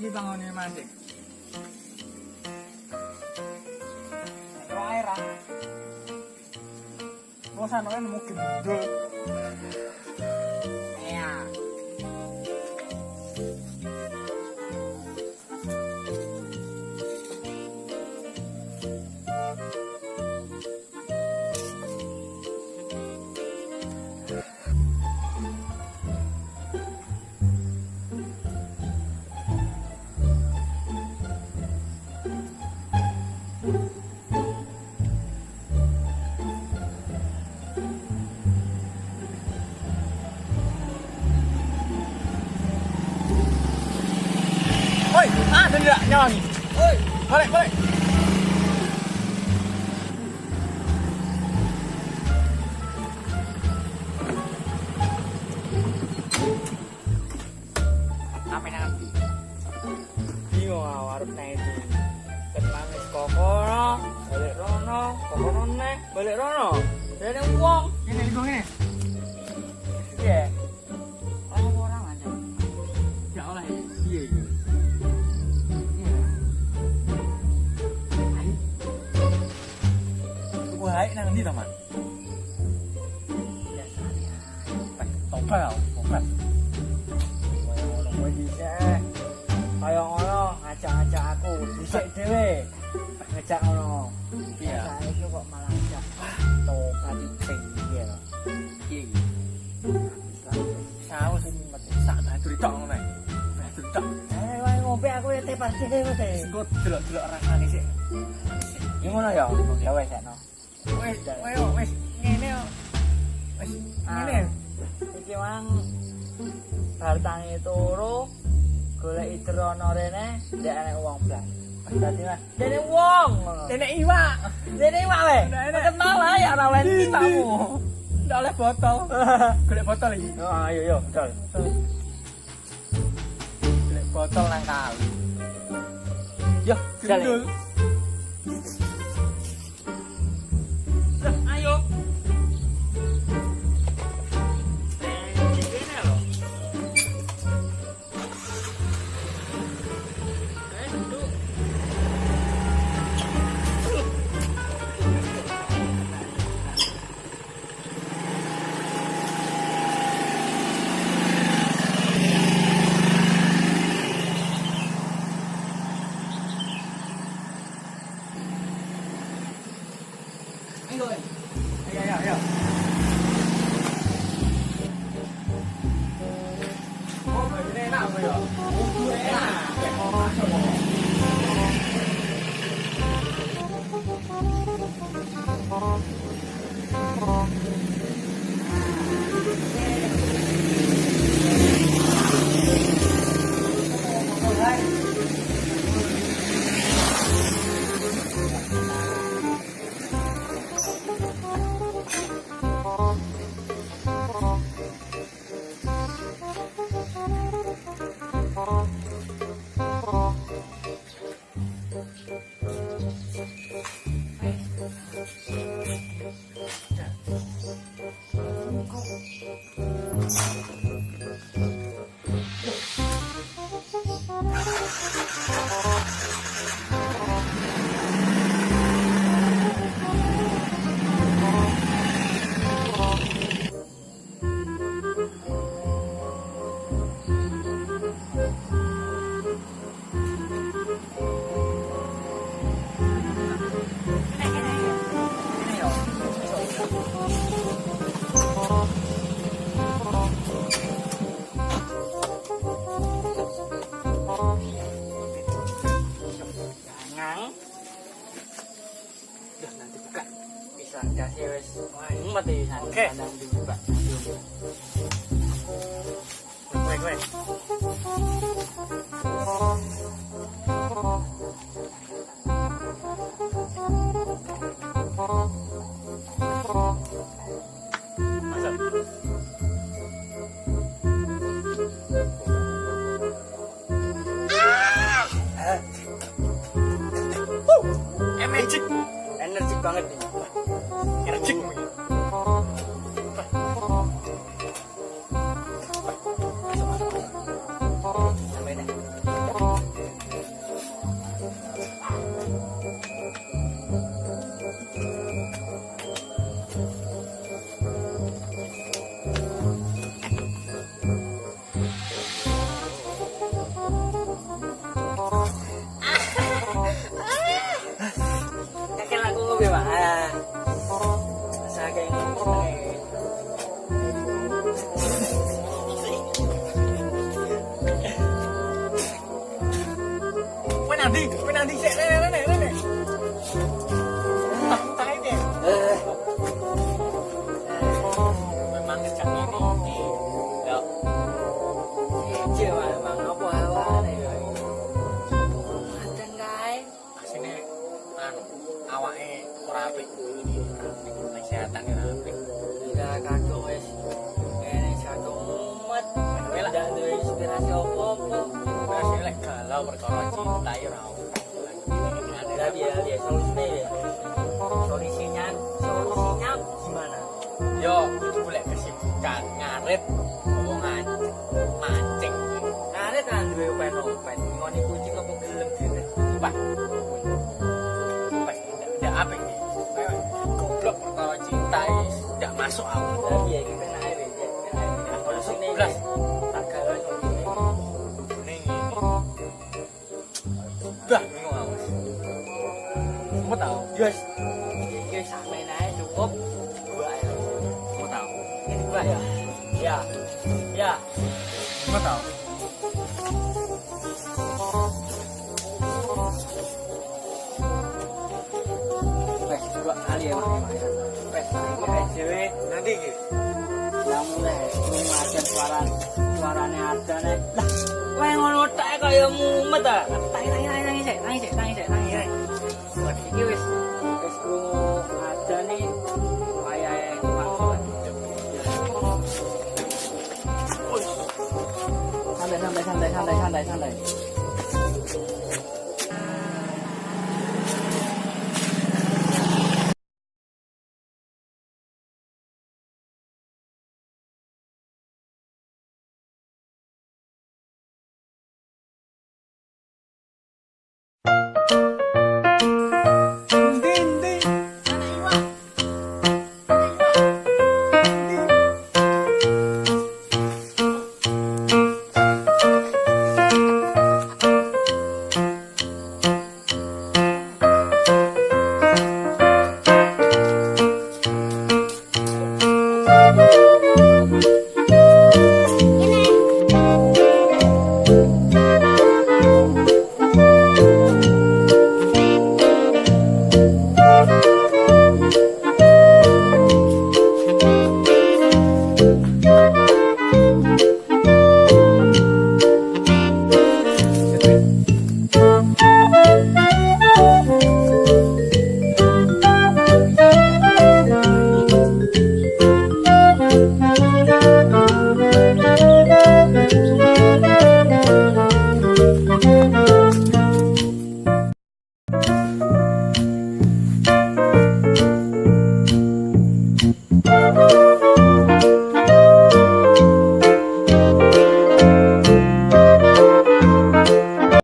iki tangone mancing. Air ah. Bosan kan mungkin gendul. Iya. Oi, tidak nyala nih. Oi, balik, balik. Apa nanti? Bingung arep nang itu. Ket manis kokono, balik rono, kokono neh, balik rono. Dene wong. Ini ibu ini. Iya. Orang aja. Ya oleh. Iya. Wah, nang ndi to, Man? Biasanya. Topel, topel. Orang kowe dhisik. Kaya ngono ngajak-ngajak aku, dhisik dhewe. Ngajak ngono. Iya. Saya itu kok malah ngajak. Topat tinggi ya. Iya. Saus sing mati sak Batur tok ngono ae. Batur tok. wae ngopi aku ya tepas dhewe teh. Engko delok-delok rasane sik. Ya ngono ya. Ya wes no. Wes, wes ngene yo. Wes ngene. Iki mang bartange turu golek idrono rene ndek ana wong blas. Dadi mah dene wong ngono. Dene iwak. Dene iwak le. Kenal ae ya ora wani tamu. Ndak oleh botol. Golek botol iki. Oh ayo yo, betul. Golek botol nang kali. Yo, Gendul. Ayo. Ini lho. Duduk. Ayo. Ayo. Oh, ini enak apa ya? Oh, enak. Kasih wes mumet iki san. Oke. Kandang dibuka. Kowe. Masuk. Energik banget nih. Energik. Sampai deh. Penandi sik nenek. Tak ini. Memang sejak ini. Ya. Cewek emang apa hawane ya. Madan kae. Asine awake ora apik ini. Kesehatan ora apik. Ya kadung wis kene satu mumet. Ndak duwe inspirasi apa-apa. Masih lek galau perkara cinta ya ora. Tapi ya solusinya ya. Solusinya gimana? Yo, golek kesibukan ngarit omongan mancing. Ngaret kan duwe open. Ngoni kucing apa gelem dene. Pak. Pas ndak apik iki. Goblok perkara cinta is ndak masuk aku. Tapi ya iki penak ae ya. Solusinya Blas. tak gawe ngene. Ning ini. Dah, bingung aku. Mau tahu? Yes. Iki sampeyan ae cukup. Dua ya. Mau tahu? Ini dua ya. Ya. Mau tahu? Wes dua kali ya Mas. Wes iki ae dhewe Nanti iki. lamun aja suarane adane. Lah, kowe ngono tek kaya mumet ah. Tangi sik. Iki wis krungu adane wayahe maksud. Santai.